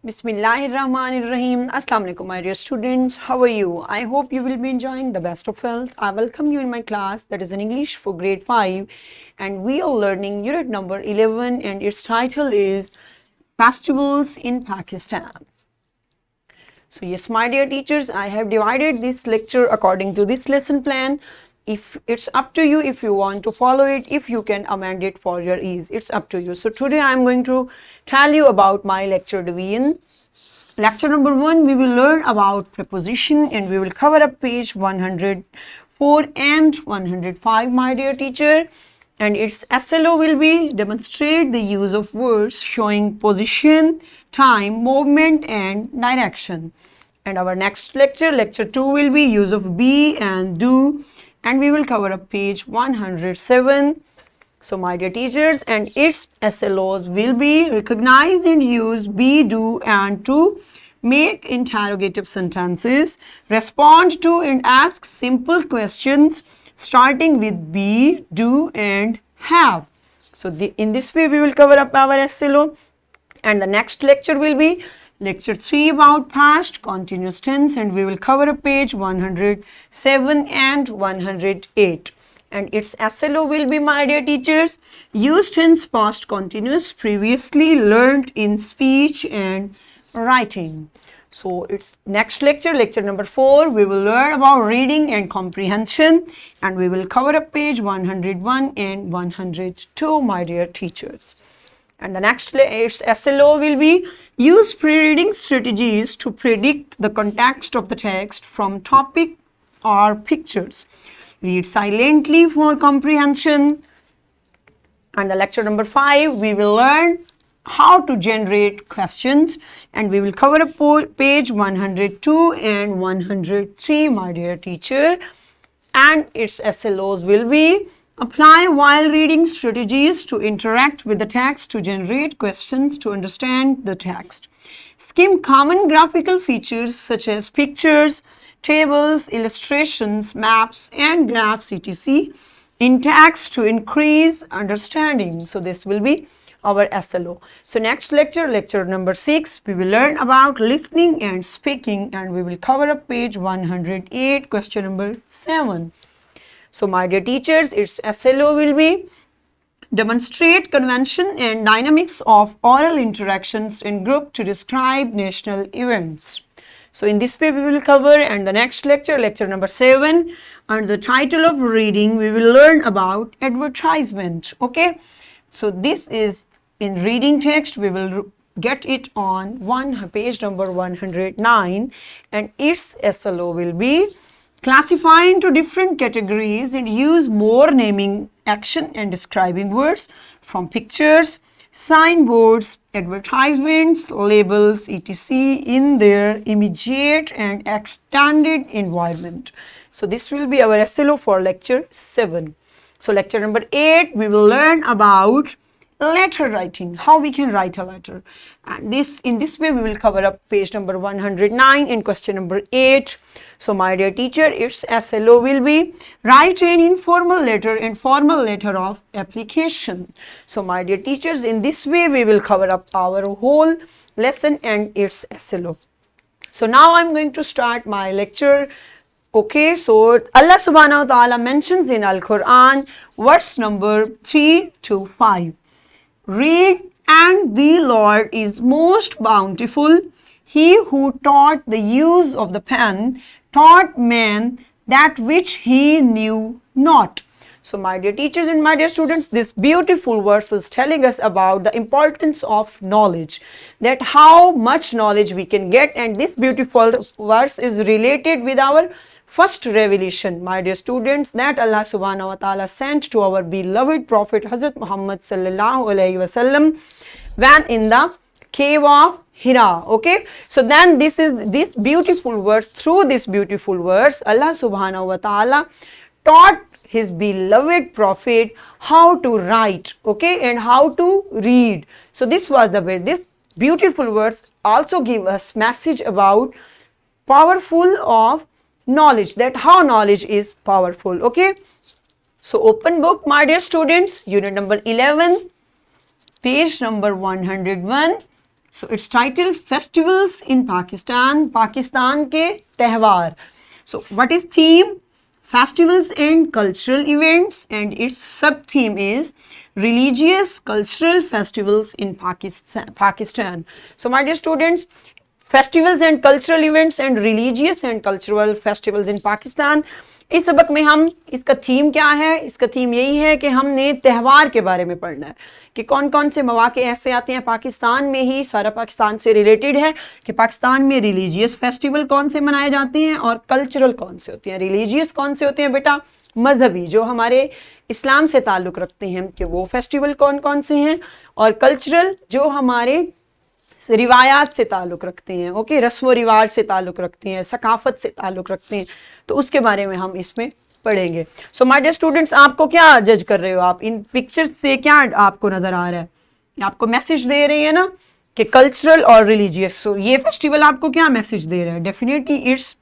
Bismillahirrahmanirrahim. Assalamu alaikum, my dear students. How are you? I hope you will be enjoying the best of health. I welcome you in my class that is in English for grade 5, and we are learning unit number 11, and its title is Festivals in Pakistan. So yes, my dear teachers, I have divided this lecture according to this lesson plan. If it's up to you, if you want to follow it, if you can amend it for your ease, it's up to you. So today I'm going to tell you about my lecture division. Lecture number 1, we will learn about preposition, and we will cover up page 104 and 105, my dear teacher. And its SLO will be demonstrate the use of words showing position, time, movement and direction. And our next lecture, lecture 2, will be use of be and do, and we will cover up page 107. So my dear teachers, and its SLOs will be recognize and use be, do and to make interrogative sentences, respond to and ask simple questions starting with be, do and have. So in this way we will cover up our SLO. And the next lecture will be lecture 3 about past continuous tense, and we will cover up page 107 and 108. And its SLO will be, my dear teachers, used tense past continuous previously learned in speech and writing. So its next lecture, lecture number 4, we will learn about reading and comprehension, and we will cover up page 101 and 102, my dear teachers. And the next its SLO will be use pre-reading strategies to predict the context of the text from topic or pictures. Read silently for comprehension. And the lecture number 5, we will learn how to generate questions, and we will cover up page 102 and 103, my dear teacher. And its SLOs will be apply while reading strategies to interact with the text to generate questions to understand the text. Skim common graphical features such as pictures, tables, illustrations, maps and graphs etc. in text to increase understanding. So this will be our SLO. So next lecture, lecture number 6, we will learn about listening and speaking, and we will cover up page 108, question number 7. So my dear teachers, its SLO will be demonstrate convention and dynamics of oral interactions in group to describe national events. So in this way we will cover, and the next lecture, lecture number 7, under the title of reading, we will learn about advertisement. Okay, so this is in reading text, we will get it on page number 109, and its SLO will be classify into different categories and use more naming action and describing words from pictures, signboards, advertisements, labels, etc. in their immediate and extended environment. So this will be our SLO for lecture 7. So lecture number 8, we will learn about letter writing, how we can write a letter, and in this way we will cover up page number 109 in question number 8. So my dear teacher, its SLO will be write an informal letter and formal letter of application. So my dear teachers, in this way we will cover up our whole lesson and its SLO. So now I'm going to start my lecture. Okay, so Allah subhanahu wa ta'ala mentions in Al-Quran verse number 3 to 5. Read, and the Lord is most bountiful. He who taught the use of the pen taught man that which he knew not. So my dear teachers and my dear students, this beautiful verse is telling us about the importance of knowledge, that how much knowledge we can get, and this beautiful verse is related with our first revelation, my dear students, that Allah subhanahu wa ta'ala sent to our beloved Prophet Hazrat Muhammad sallallahu alaihi wasallam when in the cave of Hira. Okay, so then this beautiful verse, through this beautiful verse, Allah subhanahu wa ta'ala taught his beloved prophet how to write, okay, and how to read. So this was the way. This beautiful verse also give us message about powerful of knowledge, that how knowledge is powerful. Okay, so open book, my dear students, unit number 11, page number 101. So it's title festivals in Pakistan, Pakistan के त्यौहार. So what is theme? Festivals and cultural events, and its sub-theme is religious cultural festivals in Pakistan. So my dear students, festivals and cultural events and religious and cultural festivals in Pakistan. इस सबक में हम इसका theme क्या है? इसका theme यही है कि हमने त्यौहार के बारे में पढ़ना है कि कौन कौन से मौके ऐसे आते हैं पाकिस्तान में ही, सारा पाकिस्तान से रिलेटेड है कि पाकिस्तान में रिलीजियस फेस्टिवल कौन से मनाए जाते हैं और कल्चरल कौन से होते हैं. रिलीजियस कौन से होते हैं बेटा? मजहबी, जो हमारे इस्लाम से ताल्लुक़ रखते हैं कि वो फेस्टिवल कौन कौन से हैं, और कल्चरल जो हमारे रिवायात से ताल्लुक़ रखते हैं, ओके, रस्म व रिवाज से ताल्लुक़ रखते हैं, सकाफ़त से ताल्लुक़ रखते हैं, तो उसके बारे में हम इसमें पढ़ेंगे. सो माय डियर स्टूडेंट्स, आपको क्या जज कर रहे हो आप? इन पिक्चर्स से क्या आपको नज़र आ रहा है? आपको मैसेज दे रही है ना कि कल्चरल और रिलीजियस. सो ये फेस्टिवल आपको क्या मैसेज दे रहा है? Definitely it's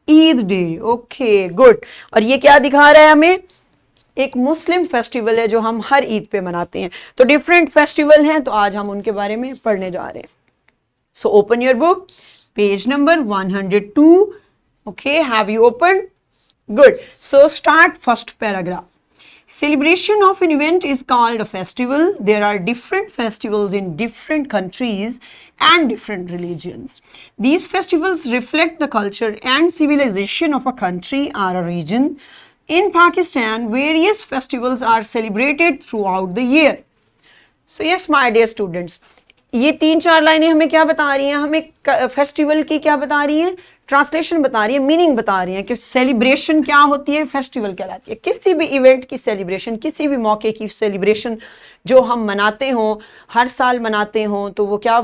Eid day. Okay, good. और ये क्या दिखा रहा है हमें? एक मुस्लिम फेस्टिवल है जो हम हर ईद पे मनाते हैं. तो डिफरेंट फेस्टिवल हैं, तो आज हम उनके बारे में पढ़ने जा रहे हैं. So open your book, page number 102. Okay, have you opened? Good. So start first paragraph. Celebration of an event is called a festival. There are different festivals in different countries and different religions. These festivals reflect the culture and civilization of a country or a region. In Pakistan, various festivals are celebrated throughout the year. So yes, my dear students, ये 3-4 लाइनें हमें क्या बता रही हैं? हमें festival की क्या बता रही हैं? ट्रांसलेशन बता रही है, मीनिंग बता रही है कि सेलिब्रेशन क्या होती है, फेस्टिवल कहलाती है. किसी भी इवेंट की सेलिब्रेशन, किसी भी मौके की सेलिब्रेशन जो हम मनाते हों, हर साल मनाते हों, तो वो क्या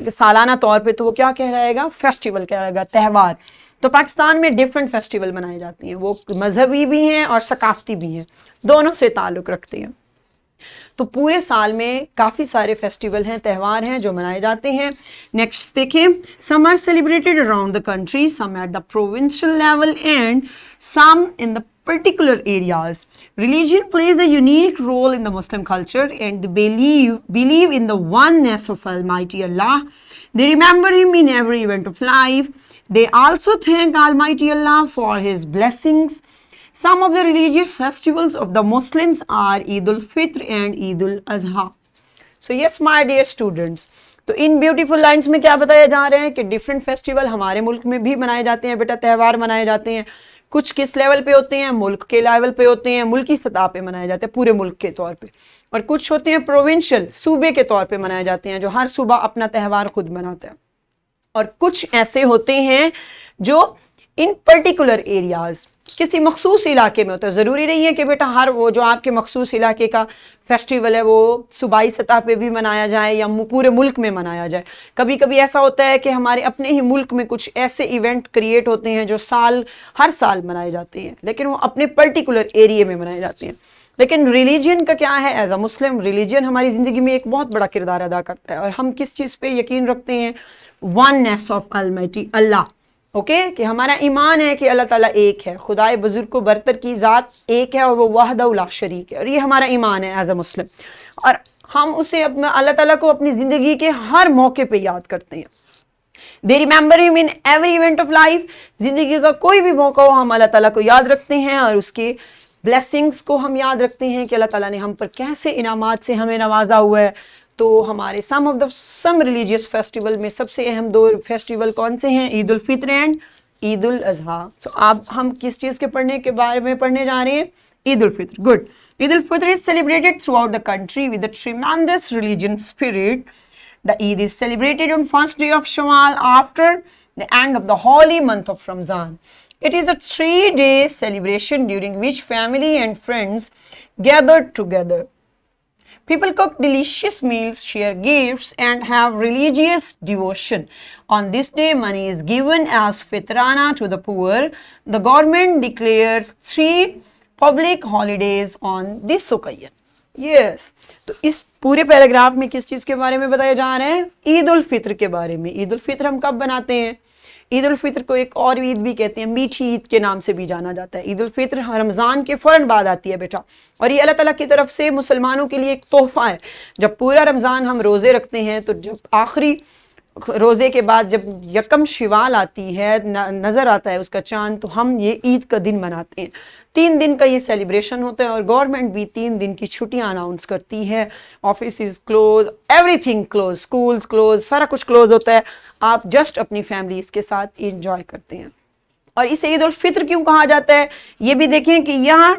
सालाना तौर पे, तो वो क्या कहलाएगा? फेस्टिवल कहलाएगा, त्यौहार. तो पाकिस्तान में डिफरेंट फेस्टिवल मनाए जाते हैं, वो मजहबी भी हैं और सकाफती भी हैं, दोनों से ताल्लुक़ रखते हैं. तो पूरे साल में काफ़ी सारे फेस्टिवल हैं, त्यौहार हैं जो मनाए जाते हैं. नेक्स्ट देखिए, some are celebrated around the country, some at the provincial level and some in the particular areas. Religion plays a unique role in the Muslim culture, and they believe in the oneness of Almighty Allah. They remember Him in every event of life. They also thank Almighty Allah for His blessings. Some of the religious festivals of the Muslims are Eid-ul-Fitr and Eid-ul-Adha. So yes, my dear students, तो इन beautiful lines में क्या बताया जा रहा है कि different festival हमारे मुल्क में भी मनाए जाते हैं बेटा, त्यौहार मनाए जाते हैं. कुछ किस लेवल पे होते हैं? मुल्क के लेवल पे होते हैं, मुल्की सतह पे मनाए जाते हैं पूरे मुल्क के तौर पे. और कुछ होते हैं प्रोविंशियल, सूबे के तौर पे मनाए जाते हैं, जो हर सूबा अपना त्यौहार खुद मनाता है. और कुछ ऐसे होते हैं जो इन पर्टिकुलर एरियाज, किसी मखसूस इलाके में होता है. ज़रूरी नहीं है कि बेटा हर वो जो आपके मखसूस इलाके का फेस्टिवल है वो सूबाई सतह पे भी मनाया जाए या पूरे मुल्क में मनाया जाए. कभी कभी ऐसा होता है कि हमारे अपने ही मुल्क में कुछ ऐसे इवेंट क्रिएट होते हैं जो हर साल मनाए जाते हैं, लेकिन वो अपने पर्टिकुलर एरिया में मनाए जाते हैं. लेकिन रिलीजन का क्या है? एज अ मुस्लिम, रिलीजन हमारी ज़िंदगी में एक बहुत बड़ा किरदार अदा करता है. और हम किस चीज़ पे यकीन रखते हैं? Oneness of Almighty Allah. Okay, कि हमारा ईमान है कि अल्लाह ताला एक है, खुदाए बुजुर्ग को बरतर की ज़ात एक है और वो वहदहु ला शरीक है. और ये हमारा ईमान है एज अ मुस्लिम, और हम उसे अपना अल्लाह ताला को अपनी ज़िंदगी के हर मौके पे याद करते हैं. They remember him in every event of life. ज़िंदगी का कोई भी मौका हो हम अल्लाह ताला को याद रखते हैं और उसके ब्लेसिंग्स को हम याद रखते हैं कि अल्लाह ताला ने हम पर कैसे इनामात से हमें नवाजा हुआ है. तो हमारे सम रिलीजियस फेस्टिवल में सबसे अहम 2 फेस्टिवल कौन से हैं? ईद उल फित्र एंड ईद उल अजहा. सो अब हम किस चीज़ के पढ़ने के बारे में पढ़ने जा रहे हैं? Eid ul Fitr. Good. Eid ul Fitr is celebrated throughout the country with a tremendous religious spirit. The Eid is celebrated on first day of Shawwal after the end of the holy month of Ramadan. It is a 3-day celebration during which family and friends gathered together. People cook delicious meals, share gifts, and have religious devotion. On this day, money is given as fitrana to the poor. The government declares 3 public holidays on this occasion. Yes. तो इस पूरे paragraph में किस चीज़ के बारे में बताया जा रहा है? ईद उल फित्र के बारे में. ईद उल फित्र हम कब बनाते हैं? ईद उल फित्र को एक और ईद भी कहते हैं, मीठी ईद के नाम से भी जाना जाता है. ईद उल फित्र रमज़ान के फ़ौरन बाद आती है बेटा, और ये अल्लाह ताला की तरफ से मुसलमानों के लिए एक तोहफ़ा है. जब पूरा रमज़ान हम रोज़े रखते हैं तो जब आखिरी रोज़े के बाद जब यकम शिवाल आती है, नज़र आता है उसका चांद, तो हम ये ईद का दिन मनाते हैं। 3 दिन का ये सेलिब्रेशन होता है और गवर्नमेंट भी 3 दिन की छुट्टियां अनाउंस करती है। Office close, everything close, schools close, सारा कुछ क्लोज होता है। आप जस्ट अपनी फैमिलीज के साथ इंजॉय करते हैं। और इसे ईद उल फित्र क्यों कहा जाता है, ये भी देखें कि यहाँ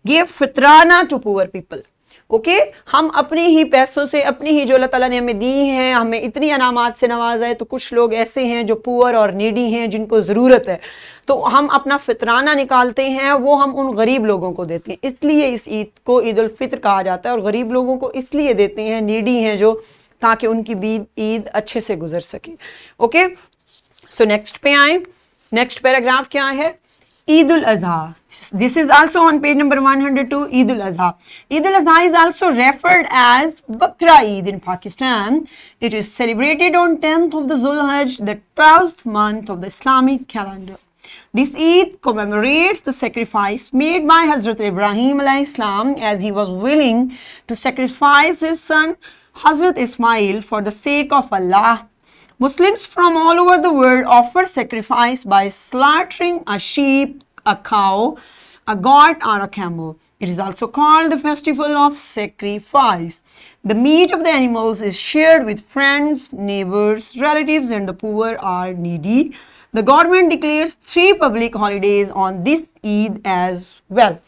गिव फितराना टू पुअर पीपल। ओके, हम अपने ही पैसों से, अपनी ही जो अल्लाह ताला ने हमें दी है, हमें इतनी अनामात से नवाजा है, तो कुछ लोग ऐसे हैं जो पुअर और नीडी हैं, जिनको ज़रूरत है, तो हम अपना फितराना निकालते हैं, वो हम उन गरीब लोगों को देते हैं। इसलिए इस ईद को ईद उल फित्र कहा जाता है। और गरीब लोगों को इसलिए देते हैं, नीडी हैं जो, ताकि उनकी भी ईद अच्छे से गुजर सके। ओके, सो नेक्स्ट पे आए। नेक्स्ट पैराग्राफ क्या है, Eid-ul-Adha. This is also on page number 102, Eid-ul-Adha. Eid-ul-Adha is also referred as Bakra Eid in Pakistan. It is celebrated on 10th of the Zulhijjah, the 12th month of the Islamic calendar. This Eid commemorates the sacrifice made by Hazrat Ibrahim alayhi salam, as he was willing to sacrifice his son Hazrat Ismail for the sake of Allah. Muslims from all over the world offer sacrifice by slaughtering a sheep, a cow, a goat, or a camel. It is also called the festival of sacrifice. The meat of the animals is shared with friends, neighbors, relatives, and the poor or needy. The government declares 3 public holidays on this Eid as well.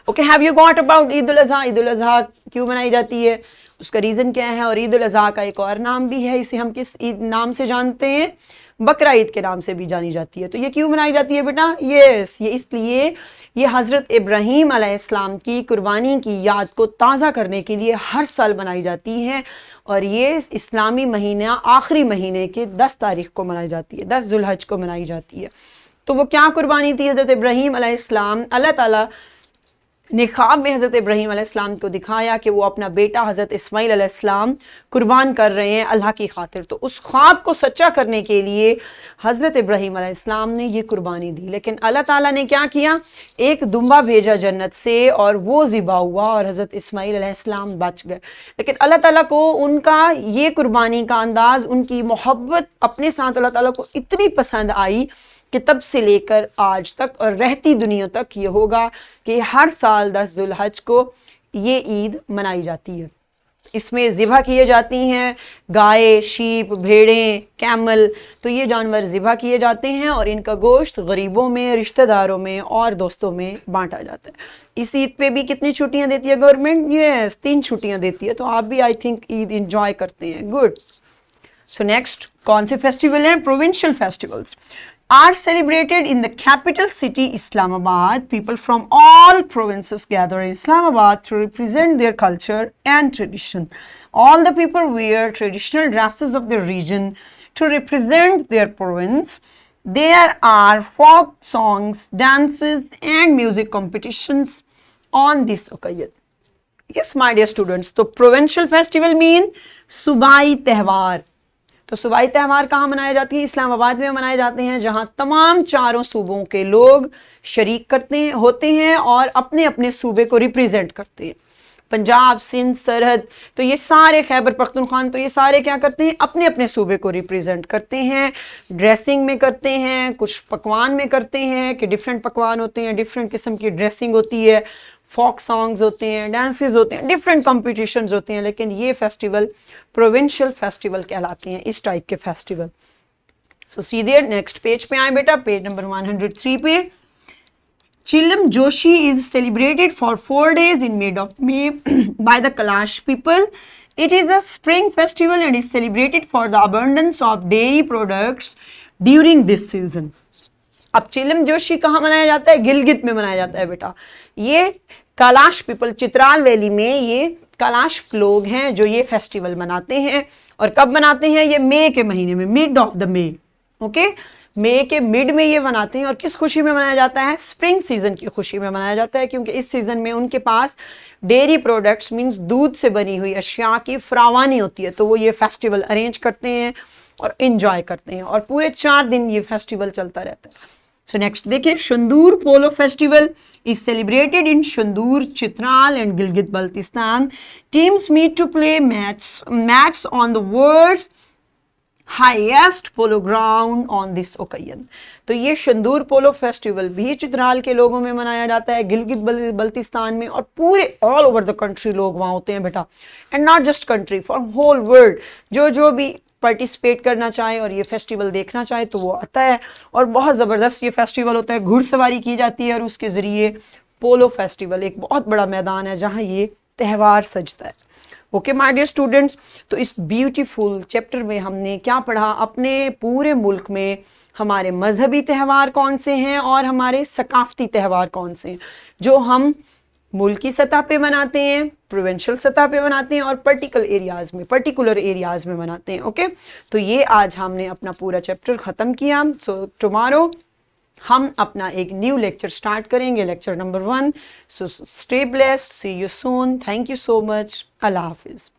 Okay, have you got about Eid-ul-Adha? Eid-ul-Adha क्यों मनाई जाती है, उसका reason क्या है? और ईद-उल-अज़हा का एक और नाम भी है, इसे हम किस ईद नाम से जानते हैं? बकरा ईद के नाम से भी जानी जाती है। तो ये क्यों मनाई जाती है बेटा? यस, ये इसलिए, ये हज़रत इब्राहीम अलैहिस्सलाम की कुर्बानी की याद को ताज़ा करने के लिए हर साल मनाई जाती है। और ये इस्लामी महीना आखिरी महीने के 10 तारीख को मनाई जाती है, 10 जुल्हज को मनाई जाती है। तो वो क्या कुर्बानी थी? हज़रत इब्राहीम अलैहिस्सलाम, अल्लाह ताला ने ख्वाब में हज़रत इब्राहीम अलैहिस्सलाम को दिखाया कि वो अपना बेटा हज़रत इस्माइल अलैहिस्सलाम कुर्बान कर रहे हैं अल्लाह की खातिर। तो उस ख्वाब को सच्चा करने के लिए हज़रत इब्राहीम अलैहिस्सलाम ने ये कुर्बानी दी। लेकिन अल्लाह ताला ने क्या किया, एक दुम्बा भेजा जन्नत से और वो ज़िबा हुआ और हज़रत इस्माइल अलैहिस्सलाम बच गए। लेकिन अल्लाह ताला को उनका ये कुर्बानी का अंदाज़, उनकी मोहब्बत अपने साथ अल्लाह ताला को इतनी पसंद आई कि तब से लेकर आज तक और रहती दुनिया तक ये होगा कि हर साल 10 जुल्हज को ये ईद मनाई जाती है। इसमें ज़िबा किए जाती हैं गाय, शीप, भेड़ें, कैमल, तो ये जानवर ज़िबा किए जाते हैं और इनका गोश्त गरीबों में, रिश्तेदारों में और दोस्तों में बांटा जाता है। इस ईद पे भी कितनी छुट्टियां देती है गवर्नमेंट? यस, 3 छुट्टियां देती है। तो आप भी आई थिंक ईद इंजॉय करते हैं। गुड। सो नेक्स्ट कौन से फेस्टिवल हैं? Provincial festivals are celebrated in the capital city Islamabad. People from all provinces gather in Islamabad to represent their culture and tradition. All the people wear traditional dresses of their region to represent their province. There are folk songs, dances and music competitions on this occasion. Yes, my dear students, तो provincial festival mean सूबाई त्यौहार। तो सूबाई त्यौहार कहाँ मनाए जाती हैं? इस्लामाबाद में मनाए जाते हैं, जहाँ तमाम 4 सूबों के लोग शरीक होते हैं और अपने अपने सूबे को रिप्रेजेंट करते हैं। पंजाब, सिंध, सरहद, तो ये सारे, खैबर पख्तूनख्वा, तो ये सारे क्या करते हैं? अपने अपने सूबे को रिप्रेजेंट करते हैं। ड्रेसिंग में करते हैं, कुछ पकवान में करते हैं कि डिफरेंट पकवान होते हैं, डिफरेंट किस्म की ड्रेसिंग होती है, फोक सॉन्ग्स होते हैं, डांसेस होते हैं, डिफरेंट कॉम्पिटिशन्स होते हैं। लेकिन ये फेस्टिवल प्रोविंशियल फेस्टिवल कहलाते हैं, इस टाइप के फेस्टिवल। सो सीधे नेक्स्ट पेज पे आए बेटा, पेज नंबर 103 पे। Chilam Joshi is celebrated for 4 days in mid of May by the Kalash people. It is a spring festival and is celebrated for the abundance of dairy products during this season. अब चिलम जोशी कहाँ मनाया जाता है? गिलगित में मनाया जाता है बेटा। ये कैलाश पीपल, चित्राल वैली में ये कैलाश लोग हैं जो ये फेस्टिवल मनाते हैं। और कब मनाते हैं? ये मई के महीने में, mid of the May. Okay, मई के मिड में ये मनाते हैं। और किस खुशी में मनाया जाता है? स्प्रिंग सीजन की खुशी में मनाया जाता है, क्योंकि इस सीजन में उनके पास डेयरी प्रोडक्ट्स मींस दूध से बनी हुई अशिया की फरावानी होती है। तो वो ये फेस्टिवल अरेंज करते हैं और इंजॉय करते हैं और पूरे 4 दिन ये फेस्टिवल चलता रहता है। सो नेक्स्ट देखिए, शंदूर पोलो festival is celebrated in Shandur, Chitral and Gilgit Baltistan. Teams meet to play matches on the words highest polo ground on this occasion. तो ये शंदूर पोलो फेस्टिवल भी चित्राल के लोगों में मनाया जाता है, गिलगित बल्तिस्तान में, और पूरे ऑल ओवर द कंट्री लोग वहां होते हैं बेटा, and not just country, for whole world. जो जो भी पार्टिसिपेट करना चाहे और ये फेस्टिवल देखना चाहे तो वो आता है, और बहुत ज़बरदस्त ये फेस्टिवल होता है। घुड़सवारी की जाती है और उसके ज़रिए पोलो फेस्टिवल, एक बहुत बड़ा मैदान है जहाँ ये त्यौहार सजता है। ओके माय डियर स्टूडेंट्स, तो इस ब्यूटीफुल चैप्टर में हमने क्या पढ़ा, अपने पूरे मुल्क में हमारे मजहबी त्यौहार कौन से हैं और हमारे सकाफती त्यौहार कौन से हैं जो हम मुल्की सतह पे मनाते हैं, प्रोविंशियल सतह पे मनाते हैं, और पर्टिकुलर एरियाज में मनाते हैं। ओके, तो ये आज हमने अपना पूरा चैप्टर ख़त्म किया। सो टुमारो हम अपना एक न्यू लेक्चर स्टार्ट करेंगे, lecture number 1। So stay blessed, see you soon, thank you so much, Allah हाफिज़।